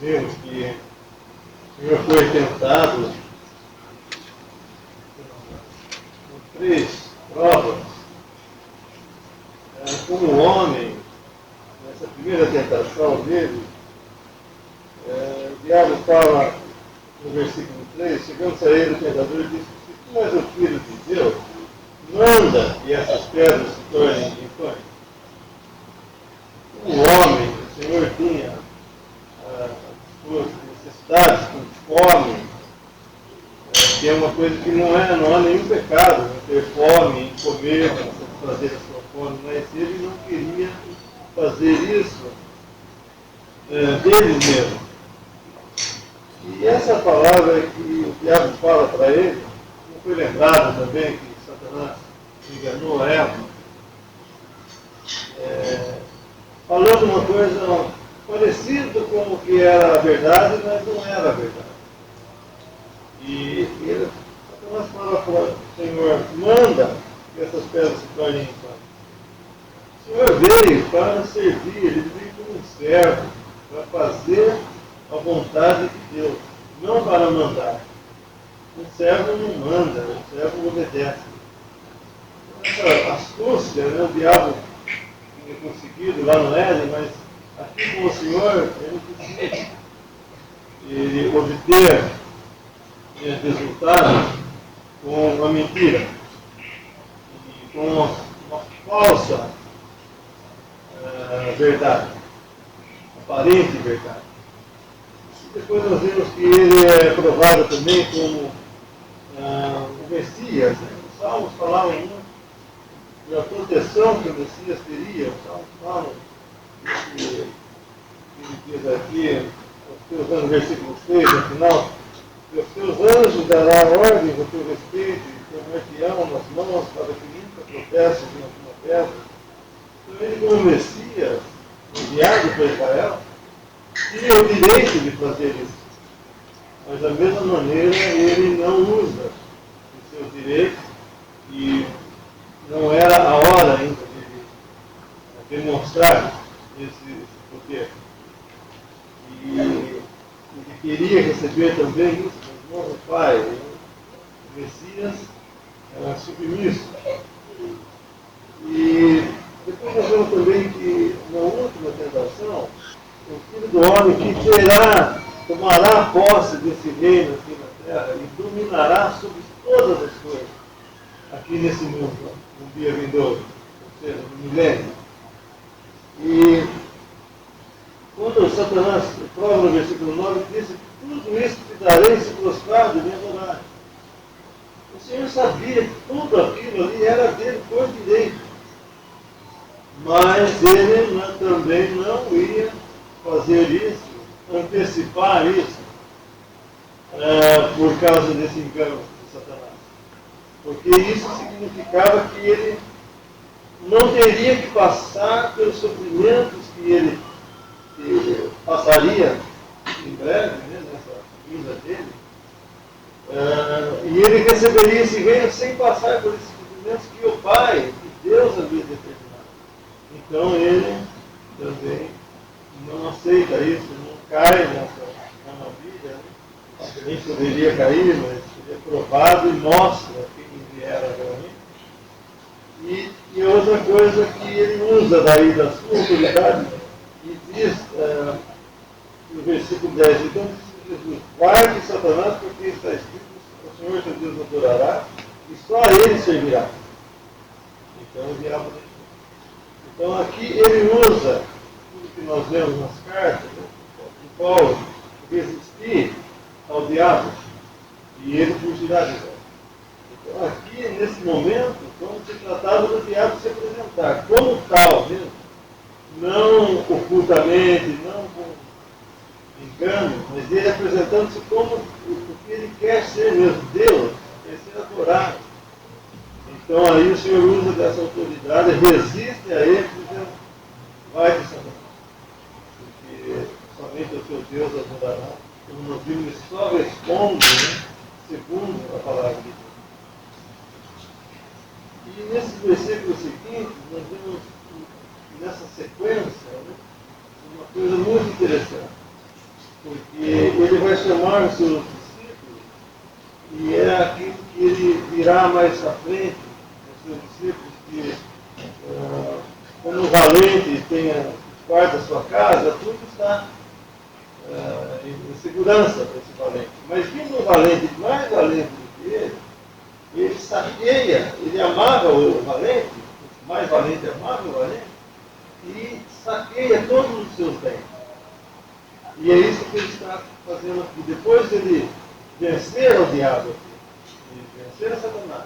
vimos que o Senhor foi tentado com 3 provas. Como homem, nessa primeira tentação dele, o diabo fala no versículo 3, chegando a ele, o tentador disse: se tu és o filho de Deus, manda que essas pedras se tornem em pães. Como homem, o Senhor tinha as suas necessidades, com fome, que é uma coisa que não há nenhum pecado, ter fome, em comer, satisfazer a sua fome, mas ele não queria fazer isso deles mesmos. E essa palavra que o diabo fala para ele, não foi lembrado também que Satanás enganou a Eva, falando uma coisa parecida com o que era a verdade, mas não era a verdade. E Satanás fala para o Senhor: manda que essas pedras se tornem em pão. O Senhor veio para servir, ele veio como um servo, para fazer a vontade de Deus, não para mandar. O servo não manda, o servo obedece. Essa astúcia, o diabo tinha conseguido lá no Éden, mas aqui com o Senhor, ele conseguiu obter resultados com uma mentira e com uma falsa verdade, aparente verdade. Depois nós vemos que ele é provado também como o Messias. Os salmos falavam muito da proteção que o Messias teria. Os salmos falam que ele diz aqui, usando o versículo 6, no final: os teus anjos darão ordens a teu respeito e tomar-te-ão nas mãos para que nunca tropeces em alguma pedra. Então ele, como Messias, enviado por Israel, tinha o direito de fazer isso. Mas da mesma maneira ele não usa os seus direitos e não era a hora ainda de demonstrar esse poder. E ele queria receber também isso, mas não o Pai. O Messias era submisso. E depois nós vemos também que na última tentação, o Filho do Homem que tomará posse desse reino aqui na terra e dominará sobre todas as coisas aqui nesse mundo, no dia vindouro, ou seja, no milênio. E quando Satanás prova no versículo 9, disse: tudo isso te darei se prostrado e me adorar. O Senhor sabia que tudo aquilo ali era dele por direito, mas ele também não ia fazer isso, antecipar isso, por causa desse engano de Satanás. Porque isso significava que ele não teria que passar pelos sofrimentos que ele passaria em breve, nessa vinda dele, e ele receberia esse reino sem passar por esses sofrimentos que o Pai, que Deus havia determinado. Então ele também não aceita isso, não cai nessa armadilha. Nem poderia cair, mas ele é provado e mostra quem ele era realmente. E outra coisa que ele usa daí da sua autoridade, e diz no versículo 10, então disse Jesus: guarde Satanás, porque está escrito: o Senhor teu Deus adorará e só a ele servirá. Então o diabo. Então aqui ele usa tudo que nós lemos nas cartas, de Paulo, resistir ao diabo e ele fugirá de nós. Então aqui, nesse momento, como se tratava do diabo se apresentar como tal mesmo, não ocultamente, não com engano, mas ele apresentando-se como o que ele quer ser mesmo, Deus, quer ser adorado. Então aí o Senhor usa dessa autoridade, resiste a ele, dizendo: vai de Satanás, porque somente o teu Deus adorará. Como nós vimos, ele só responde, segundo a palavra de Deus. E nesses versículos seguintes, nós vemos nessa sequência uma coisa muito interessante. O amar os seus discípulos, e é aquilo que ele dirá mais à frente, os seus discípulos, que como um valente tenha guarda a sua casa, tudo está em segurança para esse valente. Mas vindo um valente mais valente do que ele saqueia, ele amava o valente, o mais valente amava o valente, e saqueia todos os seus bens. E é isso que ele está fazendo aqui. Depois de ele vencer o diabo, e vencer a Satanás,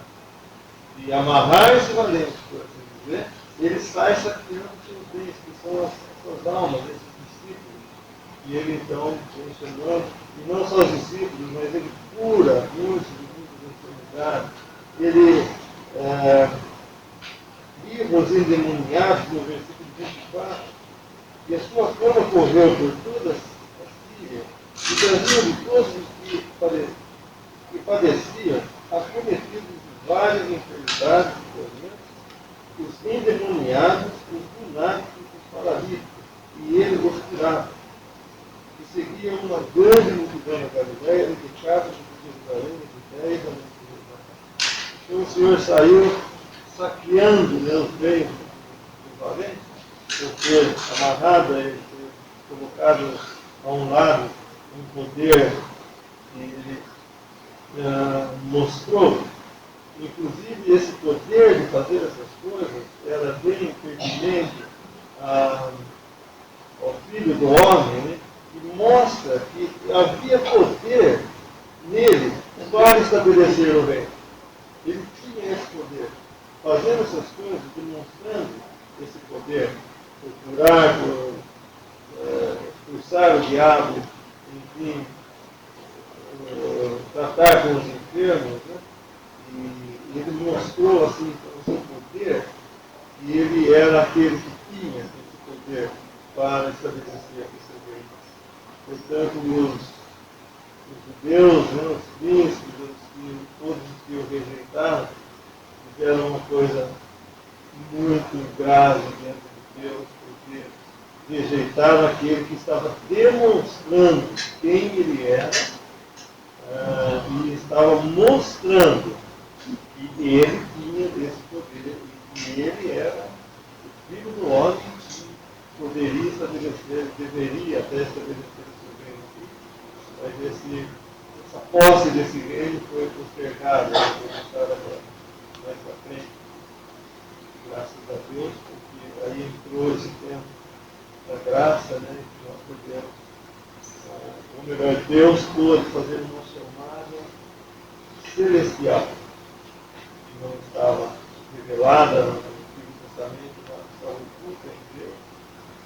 e amarrar esse valente, por assim dizer, ele sai saqueando os seus bens, que são as suas almas, esses discípulos. E ele então vem chamando, e não só os discípulos, mas ele cura muitas enfermidades. Ele livra os endemoniados, no versículo 24, e a sua fama correu por toda a Síria, e trazia de todos os que padeciam, acometidos de várias enfermidades e tormentos, os endemoniados, os lunáticos, os paralíticos, e ele os curava. E seguia uma grande multidão na Galileia, de Decápolis, de Jerusalém, de Judéia e da Jerusalém. Então o Senhor saiu saqueando, né, os bens do valente, por ter amarrado, ter colocado a um lado um poder que ele mostrou. Inclusive, esse poder de fazer essas coisas era bem pertinente ao Filho do Homem, né? E mostra que havia poder nele para estabelecer o reino. Ele tinha esse poder, fazendo essas coisas, demonstrando esse poder, por curar, por expulsar o diabo, enfim, tratar com os enfermos, né? E ele mostrou assim o seu poder, e ele era aquele que tinha esse poder para estabelecer esse reino. Portanto, os judeus, né, os príncipes, todos os que o rejeitaram, fizeram uma coisa muito grave dentro de Deus, porque rejeitaram aquele que estava demonstrando quem ele era, e estava mostrando que ele tinha esse poder e que ele era o Filho do Homem que poderia estabelecer, deveria até estabelecer o seu reino aqui, mas essa posse desse reino foi postergada, foi deixada mais para frente, graças a Deus, porque aí entrou esse tempo da graça, né, que nós podemos, ou melhor, Deus pôde fazer uma chamada celestial, que não estava revelada no Antigo Testamento, mas estava oculta em Deus,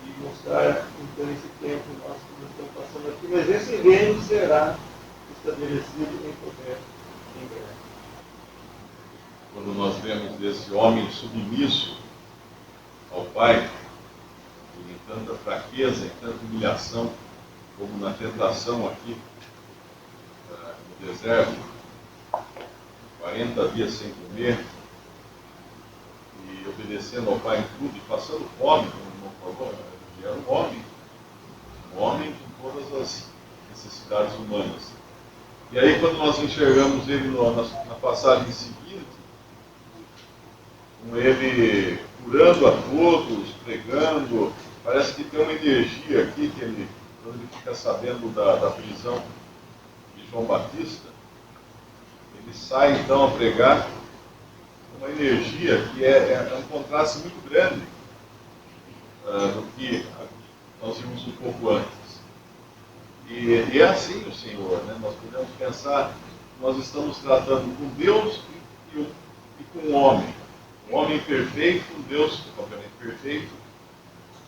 e mostrar então esse tempo nós que estamos passando aqui, mas esse reino será estabelecido em poder em breve. Quando nós vemos esse homem submisso ao Pai, em tanta fraqueza, em tanta humilhação, como na tentação aqui, no deserto, 40 dias sem comer, e obedecendo ao Pai em tudo, e passando fome, como o irmão falou, ele era um homem com todas as necessidades humanas. E aí, quando nós enxergamos ele na passagem seguinte, com ele curando a todos, pregando, parece que tem uma energia aqui, que ele, quando ele fica sabendo da prisão de João Batista, ele sai então a pregar uma energia que é um contraste muito grande do que nós vimos um pouco antes. E é assim o Senhor, né? Nós podemos pensar que nós estamos tratando com Deus e com o homem. Um homem perfeito, um Deus obviamente perfeito.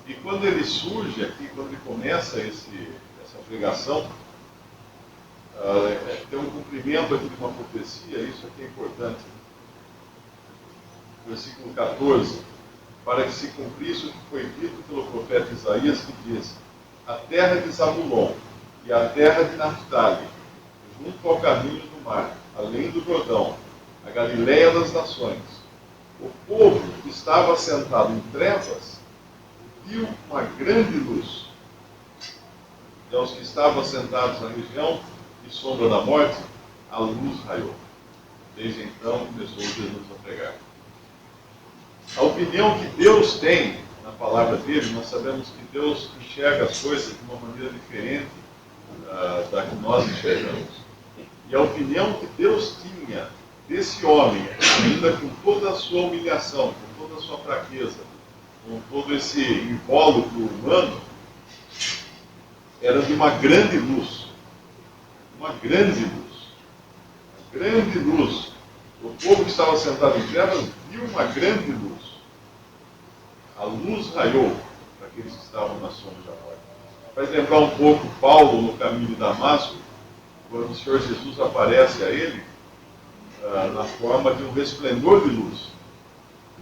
E quando ele surge aqui, quando ele começa essa pregação, tem um cumprimento aqui de uma profecia, isso aqui é importante. Versículo 14. Para que se cumprisse o que foi dito pelo profeta Isaías, que diz: a terra de Zabulon e a terra de Naphtali, junto ao caminho do mar, além do Jordão, a Galileia das nações, o povo que estava sentado em trevas viu uma grande luz. E aos que estavam sentados na região e sombra da morte, a luz raiou. Desde então começou Jesus a pregar. A opinião que Deus tem na palavra dele, nós sabemos que Deus enxerga as coisas de uma maneira diferente da que nós enxergamos. E a opinião que Deus tinha desse homem, ainda com toda a sua humilhação, com toda a sua fraqueza, com todo esse invólucro humano, era de uma grande luz. Uma grande luz. Uma grande luz. O povo que estava sentado em trevas viu uma grande luz. A luz raiou para aqueles que estavam na sombra da morte. Faz lembrar um pouco Paulo no caminho de Damasco, quando o Senhor Jesus aparece a ele na forma de um resplendor de luz.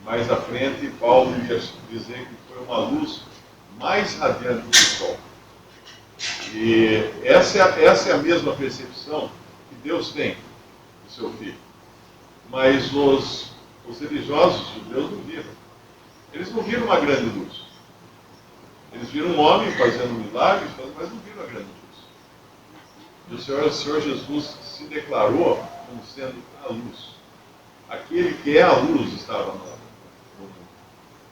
Mais à frente, Paulo ia dizer que foi uma luz mais radiante do sol. E essa é a mesma percepção que Deus tem do seu filho. Mas os religiosos judeus não viram. Eles não viram uma grande luz. Eles viram um homem fazendo milagres, mas não viram a grande luz. E o Senhor Jesus se declarou como sendo a luz. Aquele que é a luz estava no mundo.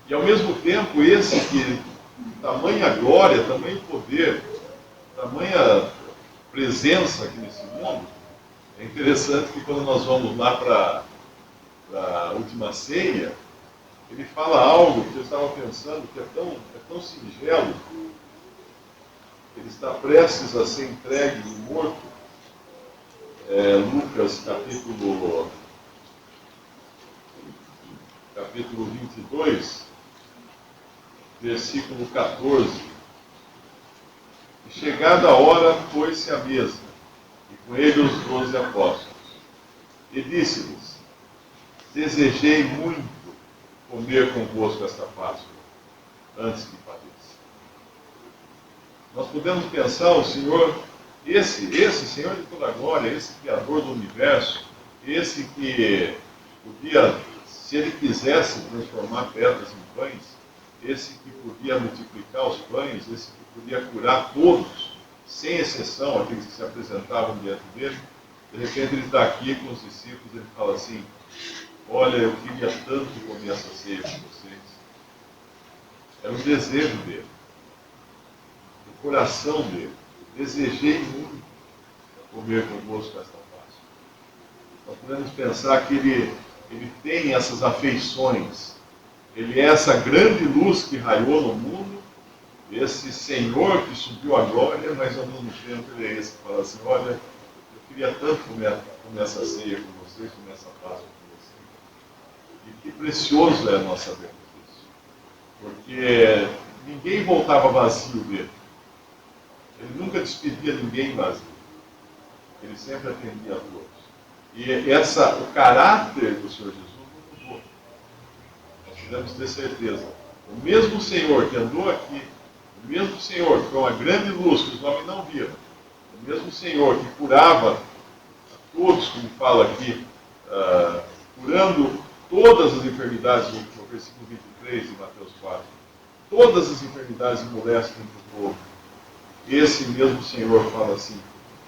E ao mesmo tempo, esse que tamanha glória, tamanho poder, tamanha presença aqui nesse mundo, é interessante que quando nós vamos lá para a última ceia, ele fala algo que eu estava pensando que é tão singelo. Ele está prestes a ser entregue e morto. Lucas capítulo 22, versículo 14. E chegada a hora, pôs-se à mesa, e com ele os 12 apóstolos. E disse-lhes: desejei muito comer convosco esta Páscoa, antes que padeça. Nós podemos pensar o Senhor, esse Senhor de toda a glória, esse Criador do universo, esse que podia, se ele quisesse, transformar pedras em pães, esse que podia multiplicar os pães, esse que podia curar todos, sem exceção, aqueles que se apresentavam diante dele. De repente ele está aqui com os discípulos, ele fala assim: olha, eu queria tanto comer essa ceia com vocês. Era um desejo dele, o coração dele. Desejei muito comer convosco esta Páscoa. Nós podemos pensar que ele tem essas afeições. Ele é essa grande luz que raiou no mundo, esse Senhor que subiu à glória, mas ao mesmo tempo ele é esse que fala assim: olha, eu queria tanto comer essa ceia com vocês, comer essa Páscoa com vocês. E que precioso é nós sabermos isso. Porque ninguém voltava vazio dele. Ele nunca despedia ninguém vazio. Ele sempre atendia a todos. E o caráter do Senhor Jesus não mudou. Nós podemos ter certeza. O mesmo Senhor que andou aqui, o mesmo Senhor que foi uma grande luz que os homens não viram, o mesmo Senhor que curava a todos, como fala aqui, curando todas as enfermidades, no versículo 23 de Mateus 4, todas as enfermidades e moléstias entre o povo. Esse mesmo Senhor fala assim: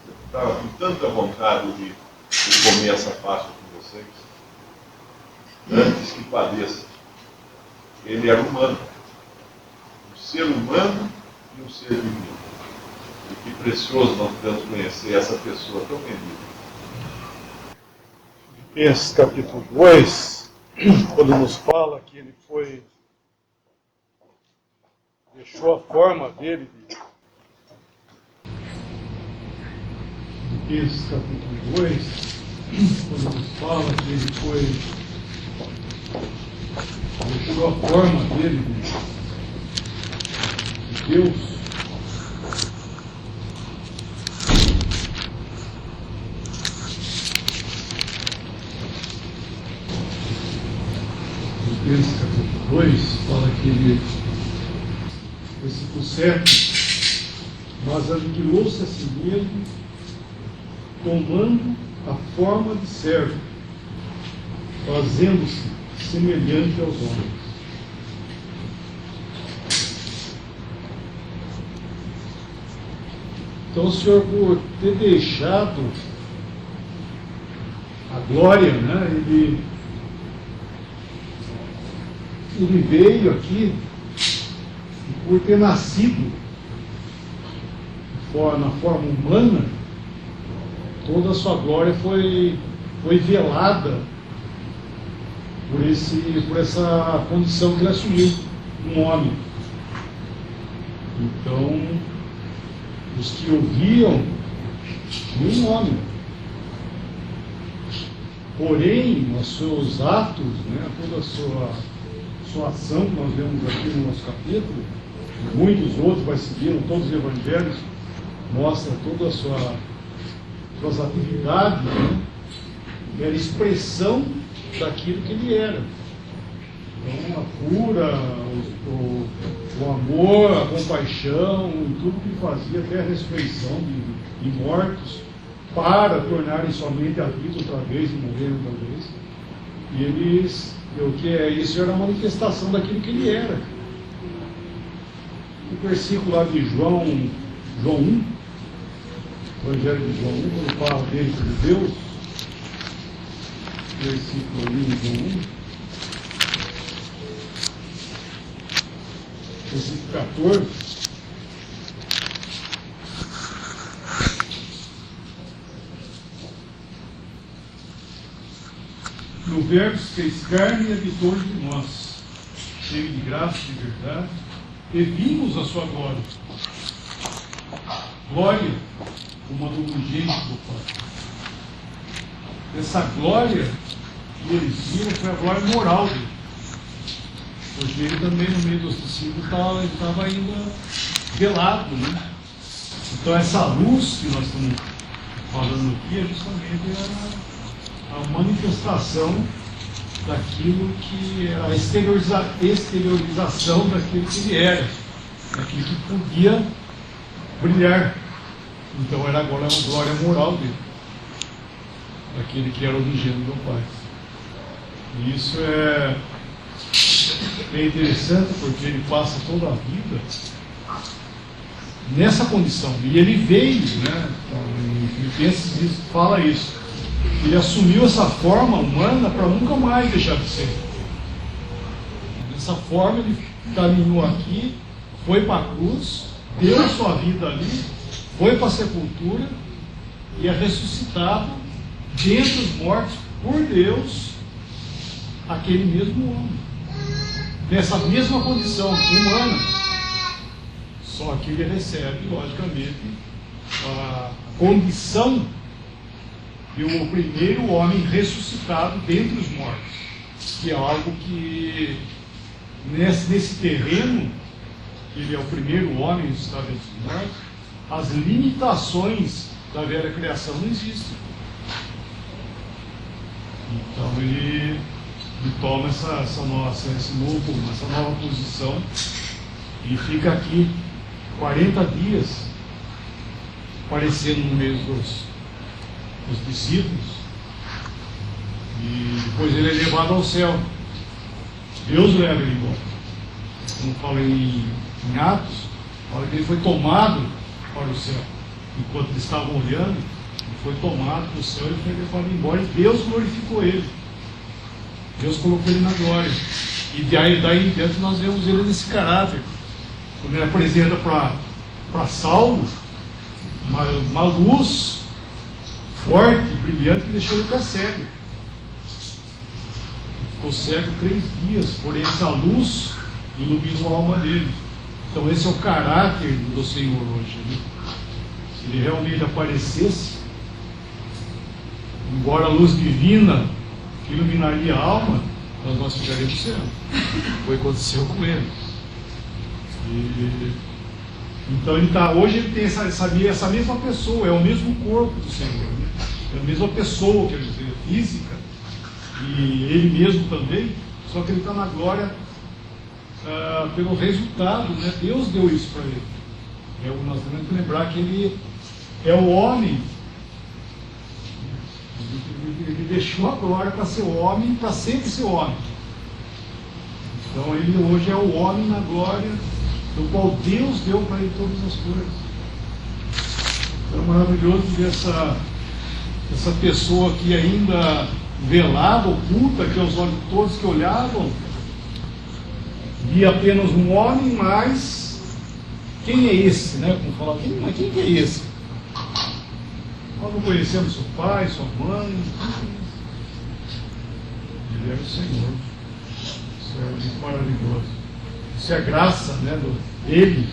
eu estava com tanta vontade de comer essa Páscoa com vocês, antes que padeça. Ele era humano, um ser humano e um ser divino. E que precioso nós podemos conhecer essa pessoa tão bendita. Esse capítulo 2, quando nos fala que ele deixou a forma dele esse capítulo 2, quando nos fala que ele deixou a forma dele de Deus, esse capítulo 2 fala que ele, versículo 7, mas aniquilou-se a si mesmo, tomando a forma de servo, fazendo-se semelhante aos homens. Então o Senhor, por ter deixado a glória, né, ele veio aqui, e por ter nascido na forma humana, toda a sua glória foi velada por essa condição que ele assumiu, um homem. Então, os que o viam, viam um homem. Porém, os seus atos, né, toda a sua ação, que nós vemos aqui no nosso capítulo, muitos outros vai seguindo, todos os evangelhos, mostra todas as suas atividades, né, era expressão daquilo que ele era. Então, a cura, o amor, a compaixão, tudo que fazia, até a ressurreição de mortos, para tornarem somente a vida outra vez e morrer outra vez. E eles, o que é isso? Era a manifestação daquilo que ele era. O versículo lá de João 1, o Evangelho de João 1, quando fala dele como Deus, versículo ali de João 1, versículo 14. No Verbo se fez carne e habitou entre nós, cheio de graça e de verdade, e vimos a sua glória. Glória como a do unigênito do Pai. Essa glória que eles viram foi a glória moral dele. Porque ele também, no meio dos discípulos, estava ainda velado, né? Então essa luz que nós estamos falando aqui é justamente a manifestação daquilo que era a exteriorização daquilo que ele era, daquilo que podia brilhar. Então era agora uma glória moral dele, daquele que era origem do Pai. E isso é interessante, porque ele passa toda a vida nessa condição. E ele veio, né? Em Filipenses fala isso. Ele assumiu essa forma humana para nunca mais deixar de ser. Dessa forma ele caminhou aqui, foi para a cruz, deu a sua vida ali, foi para a sepultura e é ressuscitado dentre os mortos por Deus, aquele mesmo homem, nessa mesma condição humana. Só que ele recebe, logicamente, a condição de o primeiro homem ressuscitado dentre os mortos, que é algo que nesse terreno, que ele é o primeiro homem ressuscitado dentre os mortos, as limitações da velha criação não existem. Então ele toma essa nova posição e fica aqui 40 dias aparecendo no meio dos discípulos, e depois ele é levado ao céu. Deus leva ele embora. Como fala em Atos, fala que ele foi tomado para o céu. Enquanto eles estavam olhando, ele foi tomado para o céu e foi levado embora, e Deus glorificou ele. Deus colocou ele na glória. E daí em diante nós vemos ele nesse caráter. Quando ele apresenta para Saulo uma luz forte, brilhante, que deixou ele ficar cego. Ficou cego 3 dias, porém essa luz iluminou a alma dele. Então esse é o caráter do Senhor hoje, né? Se ele realmente aparecesse, embora a luz divina que iluminaria a alma, nós ficaríamos cegos. Foi o que aconteceu com ele. Então hoje ele tem essa mesma pessoa, é o mesmo corpo do Senhor, né? É a mesma pessoa, quer dizer, física, e ele mesmo também, só que ele está na glória pelo resultado, né? Deus deu isso para ele. Nós temos que lembrar que ele é o homem, ele deixou a glória para ser homem, para sempre ser homem. Então ele hoje é o homem na glória, do qual Deus deu para ele todas as coisas. maravilhoso dessa pessoa que ainda velada, oculta, que aos olhos de todos que olhavam, via apenas um homem, mas quem é esse, né? Como falar, quem que é esse? Nós não conhecemos seu pai, sua mãe. Ele era o Senhor. Isso é muito maravilhoso. Isso é a graça, né, dele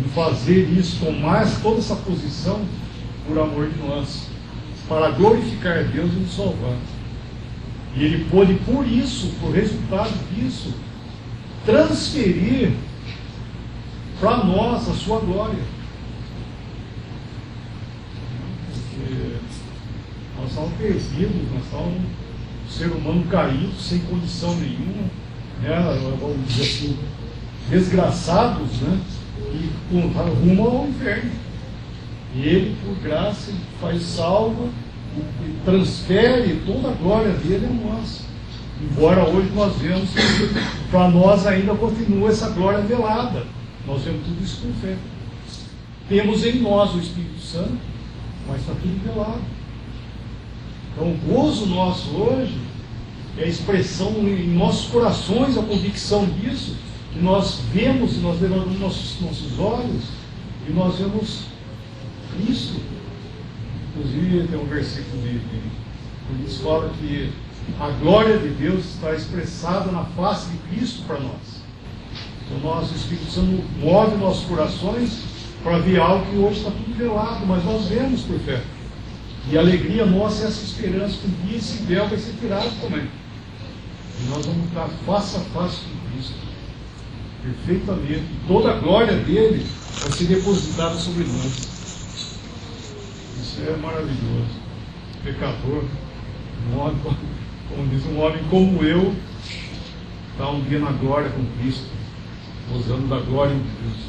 em fazer isso, tomar toda essa posição por amor de nós, para glorificar Deus e nos salvar. E ele pôde, por isso, por resultado disso, transferir para nós a sua glória. Porque nós estávamos perdidos, nós estávamos um ser humano caído, sem condição nenhuma, né, vamos dizer assim, desgraçados, né, e rumo ao inferno. E ele, por graça, faz salva e transfere toda a glória dele a nós. Embora hoje nós vemos que para nós ainda continua essa glória velada. Nós vemos tudo isso com fé. Temos em nós o Espírito Santo, mas está tudo velado. Então o gozo nosso hoje é a expressão em nossos corações, a convicção disso, que nós vemos e nós levantamos nossos olhos e nós vemos Cristo. Inclusive tem um versículo que diz, fala que a glória de Deus está expressada na face de Cristo para nós. Então nosso Espírito Santo move nossos corações para ver algo que hoje está tudo velado, mas nós vemos por fé. E a alegria nossa é essa esperança que um dia esse véu vai ser tirado também. E nós vamos estar face a face com Cristo, perfeitamente. E toda a glória dele vai ser depositada sobre nós. Isso é maravilhoso. Pecador, como diz, um homem como eu, está um dia na glória com Cristo, gozando da glória de Deus.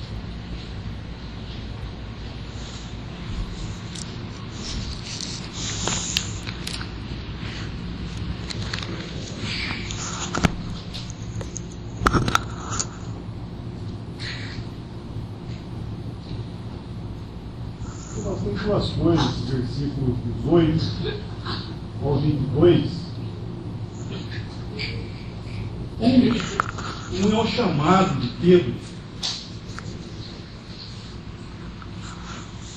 Tem duas coisas, versículos 18 ao 22. Um é o chamado de Pedro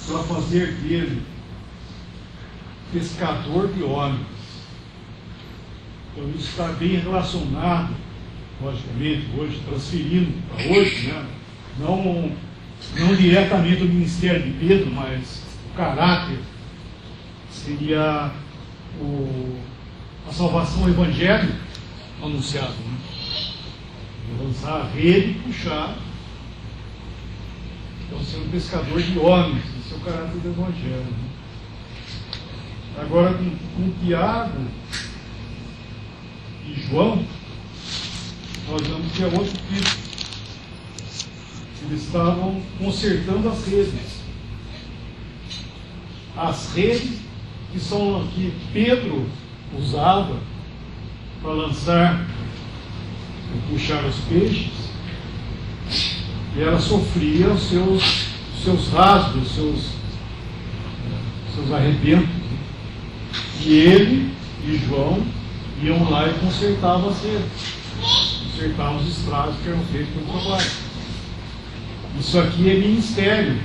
para fazer dele pescador de homens. Então isso está bem relacionado, logicamente, hoje, transferindo para hoje, né? Não diretamente o ministério de Pedro, mas o caráter seria a salvação, o evangelho anunciado, né? Lançar a rede e puxar. Então, ser um pescador de homens, esse é o caráter do evangelho, né? Agora, com Tiago e João, nós vamos ter outro tipo. Eles estavam consertando as redes. As redes que Pedro usava para lançar e puxar os peixes, e ela sofria os seus rasgos, seus arrebentos. E ele e João iam lá e consertavam as redes, consertavam os estragos que eram feitos pelo trabalho. Isso aqui é ministério.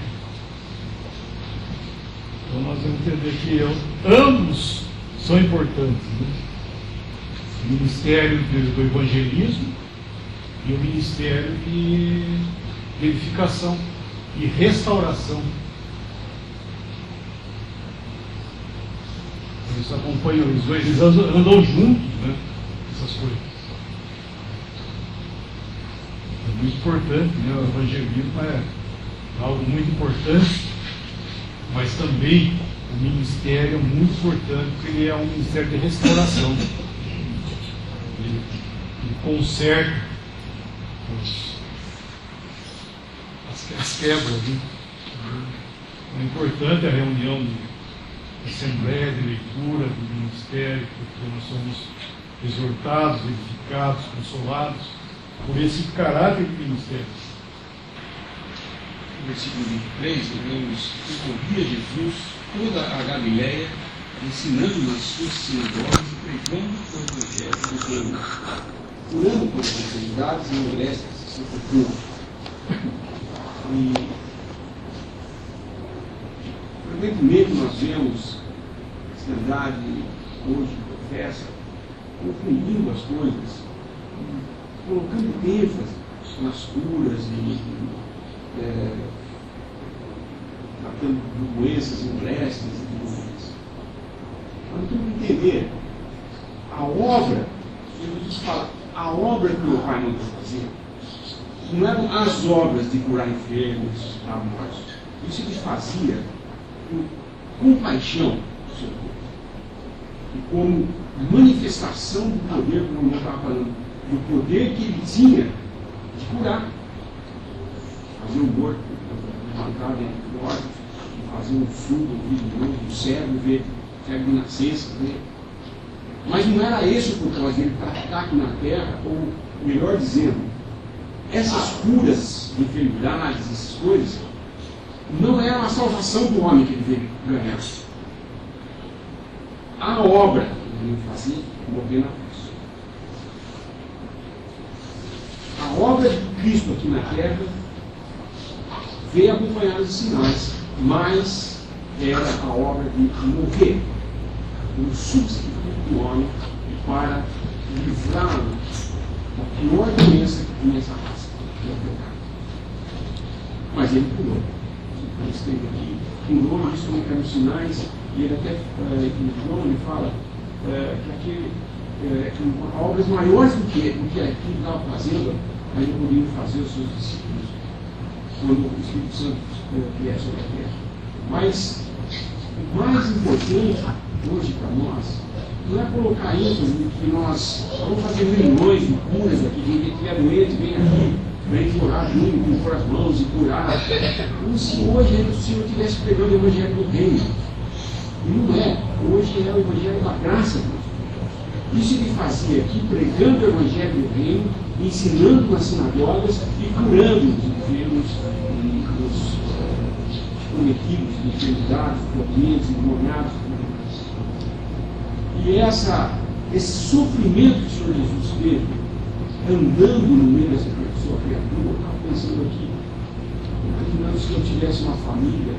Então nós vamos entender que ambos são importantes, né? O ministério do evangelismo e o ministério de edificação e restauração. Eles acompanham os dois, eles andam juntos, né? Essas coisas. É muito importante, né? O evangelismo é algo muito importante, mas também o ministério é muito importante, porque ele é um ministério de restauração. Ele conserta as quebras, né? É importante a reunião de assembleia, de leitura, do ministério, porque nós somos exortados, edificados, consolados por esse caráter de ministério. versículo 23, vemos que corria Jesus toda a Galileia, ensinando nas suas sinagogas e pregando o Evangelho do reino, curando todas as enfermidades e moléstias de seu povo. E frequentemente nós vemos a cristandade hoje professa confundindo as coisas, colocando ênfase nas curas e tratando doenças e moléstias e tudo mais. Nós temos que entender a obra, Jesus fala, a obra que meu Pai mandou fazer, não eram as obras de curar enfermos, curar mortos. Isso ele fazia com compaixão do seu povo. E como manifestação do poder, como eu estava falando, do poder que ele tinha de curar. Fazer um morto levantar dentro do órgão, fazer um surdo ouvir de novo, um cego ver, cego de nascença ver. Mas não era esse o propósito dele para estar aqui na terra, ou melhor dizendo, essas curas de enfermidades, essas coisas, não eram a salvação do homem que ele veio ganhar. A obra que ele veio fazer, morrer na cruz. A obra de Cristo aqui na terra veio acompanhada de sinais, mas era a obra de morrer como substituto do homem para livrá-lo da pior doença que tinha essa raça, que é o pecado. Mas ele curou. Ele esteve aqui, curou, isso não quer os sinais, e ele até, em João, ele fala que obras maiores do que aquilo que ele estava fazendo, ainda poderiam fazer os seus discípulos quando o Espírito Santo vier sobre a terra. Mas o mais importante hoje para nós não é colocar ênfase no que nós vamos fazer reuniões de curas aqui, quem estiver doente vem aqui, vem orar junto, pôr as mãos e curar, como se hoje o Senhor estivesse pregando o Evangelho do Reino. E não é. Hoje é o Evangelho da graça de Deus. Isso ele fazia aqui, pregando o Evangelho do Reino, ensinando nas sinagogas e curando os enfermos e os prometidos de enfermidades, tormentos, endemoniados. E esse sofrimento que o Senhor Jesus teve, andando no meio dessa sua criatura, eu estava pensando aqui, imaginando se eu tivesse uma família,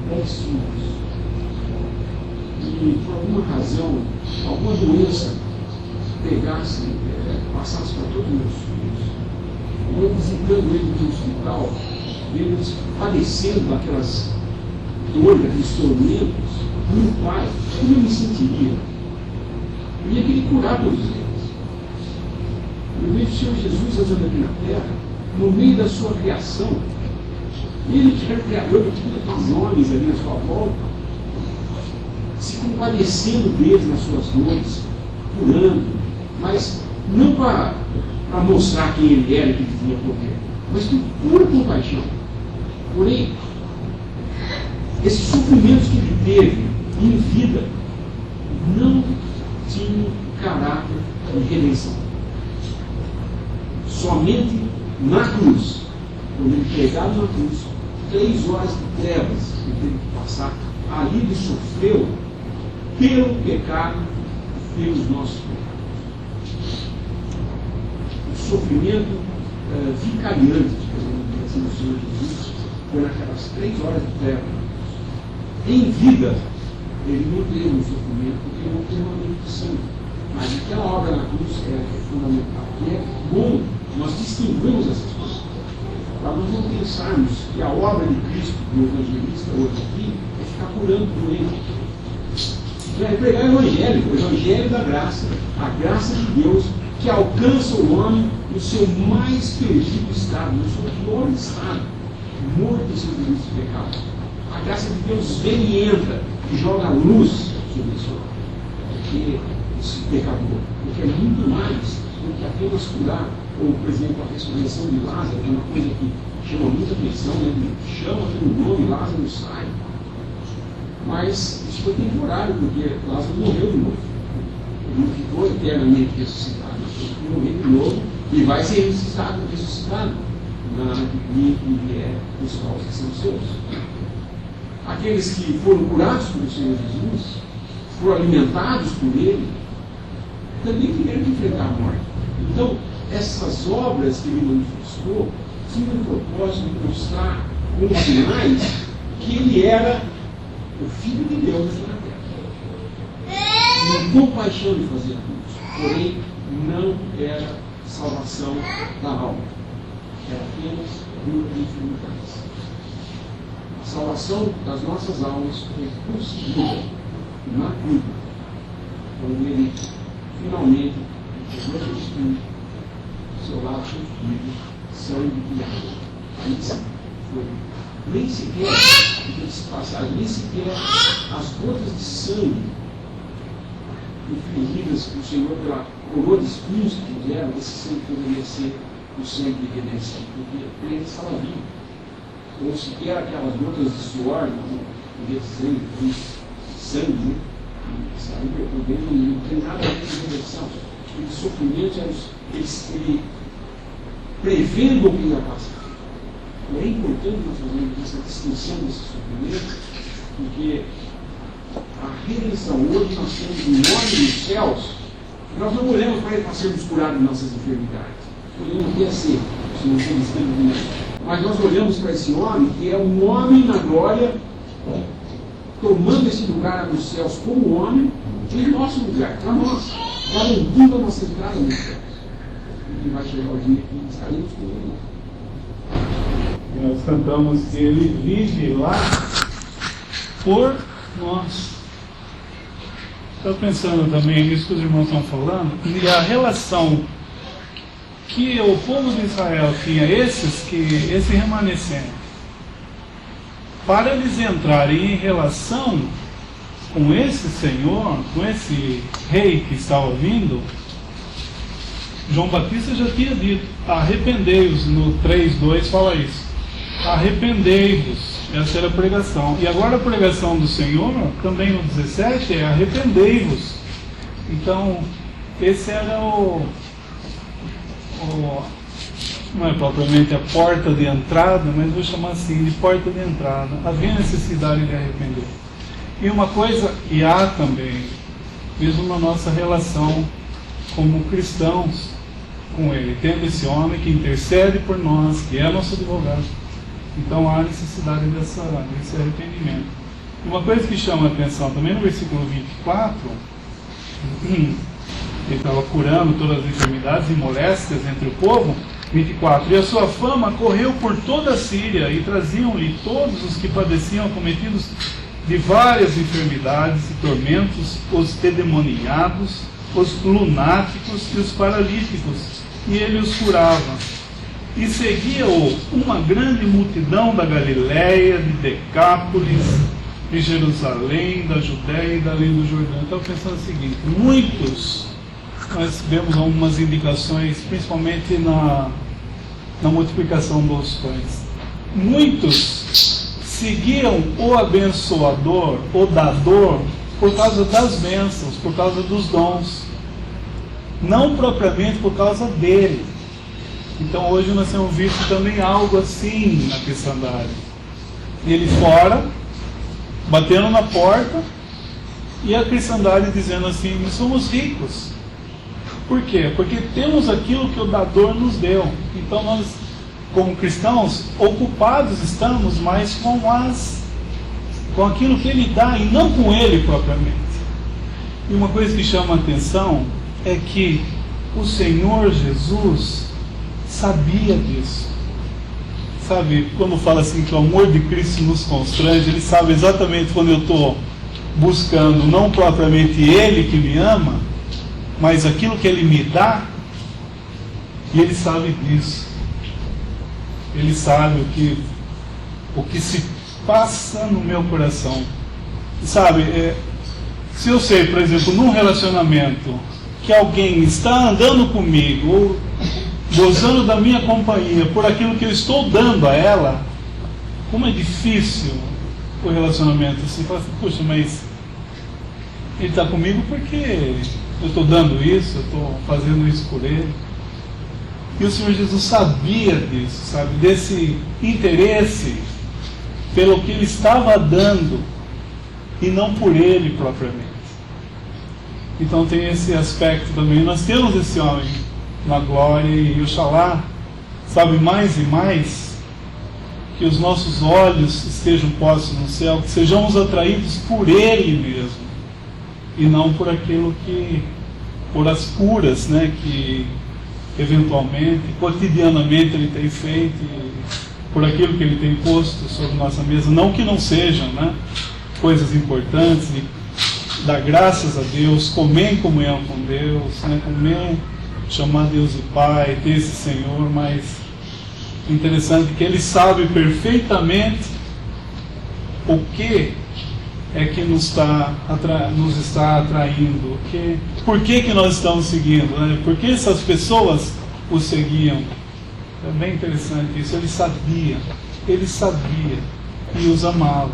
10 filhos, e por alguma razão, alguma doença pegasse, passasse para todos os meus filhos, ou eu visitando eles no hospital, vendo eles padecendo daquelas dores, daqueles tormentos, meu pai, como eu me sentiria? Eu ia querer curar todos eles. Eu vejo o Senhor Jesus andando aqui na terra, no meio da sua criação, ele que era o criador de todos os homens ali na sua volta, se compadecendo deles nas suas dores, curando, mas não para mostrar quem ele era e que ele tinha poder, mas com pura compaixão. Porém, esses sofrimentos que ele teve em vida não tinham caráter de redenção. Somente na cruz, quando ele pregado na cruz, 3 horas de trevas que ele teve que passar, ali ele sofreu pelo pecado, pelos nossos pecados. O sofrimento vicariante, assim, do Senhor Jesus, foi naquelas 3 horas de trevas. Em vida, ele não teve um sofrimento, porque ele não teve uma mente de sangue. Mas aquela obra na cruz é fundamental. E é bom nós distinguirmos essas coisas. Para nós não pensarmos que a obra de Cristo, do evangelista hoje aqui, é ficar curando doente. É pregar o Evangelho da graça, a graça de Deus que alcança o homem no seu mais perdido estado, no seu pior estado, morto em seu delito de pecado. A graça de Deus vem e entra e joga luz sobre esse homem, porque esse pecador, porque é muito mais do que apenas curar, ou por exemplo a ressurreição de Lázaro, que é uma coisa que chama muita atenção, né? Ele chama pelo nome, Lázaro sai. Mas isso foi temporário, porque Lázaro morreu de novo. Ele não ficou eternamente ressuscitado, ele morreu de novo e vai ser ressuscitado. e é os paus que são seus. Aqueles que foram curados pelo Senhor Jesus, foram alimentados por Ele, também tiveram que enfrentar a morte. Então, essas obras que Ele manifestou tinham o propósito de mostrar com sinais que Ele era o Filho de Deus na terra. Não paixão de fazer isso, porém não era salvação da alma, era apenas cura de enfermidades. A salvação das nossas almas foi conseguida na cruz, quando Ele finalmente entregou o Espírito, seu lado sofrido, sangue e água. Aí sim, foi. Nem sequer, nem sequer as gotas de sangue infligidas pelo Senhor pela coroa de espinhos que puseram, esse sangue poderia ser o sangue de redenção, porque ele estava vivo. Ou sequer aquelas gotas de suor, de sangue, né? Sabe, não tem nada a ver com redenção. Os sofrimentos, ele prevendo o que ia passar. É importante nós fazermos essa distinção desses sofrimentos, porque a redenção hoje nós temos um nome nos céus, nós não olhamos para ele para sermos curados de nossas enfermidades. Podemos até ser, se não somos tanto, mas nós olhamos para esse homem, que é um homem na glória, tomando esse lugar nos céus como homem, em nosso lugar, para nós, garantindo a nossa entrada nos céus. E vai chegar o dia que estaremos com ele. Nós cantamos que Ele vive lá por nós. Estou pensando também nisso que os irmãos estão falando, e a relação que o povo de Israel tinha, esse remanescente, para eles entrarem em relação com esse Senhor, com esse rei que estava vindo, João Batista já tinha dito, arrependei-vos, no 3:2 fala isso, arrependei-vos, essa era a pregação. E agora a pregação do Senhor, também no 17, é arrependei-vos. Então, esse era não é propriamente a porta de entrada, mas vou chamar assim, de porta de entrada. Havia necessidade de arrepender. E uma coisa, e há também, mesmo na nossa relação como cristãos com Ele, tendo esse homem que intercede por nós, que é nosso advogado. Então há necessidade desse arrependimento. E uma coisa que chama a atenção também no versículo 24, ele estava curando todas as enfermidades e moléstias entre o povo. 24, e a sua fama correu por toda a Síria, e traziam-lhe todos os que padeciam acometidos de várias enfermidades e tormentos, os endemoniados, os lunáticos e os paralíticos, e ele os curava. E seguia-o uma grande multidão da Galiléia, de Decápolis, de Jerusalém, da Judéia e da além do Jordão. Então, pensando o seguinte, nós vemos algumas indicações, principalmente na multiplicação dos pães. Muitos seguiam o abençoador, o dador, por causa das bênçãos, por causa dos dons, não propriamente por causa dele. Então hoje nós temos visto também algo assim na cristandade. Ele fora, batendo na porta, e a cristandade dizendo assim, somos ricos. Por quê? Porque temos aquilo que o dador nos deu. Então nós, como cristãos, ocupados estamos mais com aquilo que ele dá e não com ele propriamente. E uma coisa que chama a atenção é que o Senhor Jesus sabia disso. Sabe, quando fala assim que o amor de Cristo nos constrange, ele sabe exatamente quando eu estou buscando não propriamente ele que me ama, mas aquilo que ele me dá, e ele sabe disso. Ele sabe o que se passa no meu coração. Sabe, se eu sei, por exemplo, num relacionamento, que alguém está andando comigo, ou gozando da minha companhia, por aquilo que eu estou dando a ela, como é difícil o relacionamento. Você fala assim, puxa, mas ele está comigo porque eu estou dando isso, eu estou fazendo isso por ele. E o Senhor Jesus sabia disso, sabe? Desse interesse pelo que Ele estava dando e não por Ele propriamente. Então tem esse aspecto também. Nós temos esse homem na glória e Oxalá, sabe, mais e mais, que os nossos olhos estejam postos no céu, que sejamos atraídos por Ele mesmo, e não por aquilo que, por as curas, né, que eventualmente, cotidianamente Ele tem feito, e por aquilo que Ele tem posto sobre nossa mesa. Não que não sejam, né, coisas importantes, e dar graças a Deus, comer em comunhão com Deus, né, comer, chamar Deus de Pai, ter esse Senhor, mas interessante que Ele sabe perfeitamente o que é que nos está atraindo, por que nós estamos seguindo, né? Por que essas pessoas o seguiam. É bem interessante isso. Ele sabia, e os amava.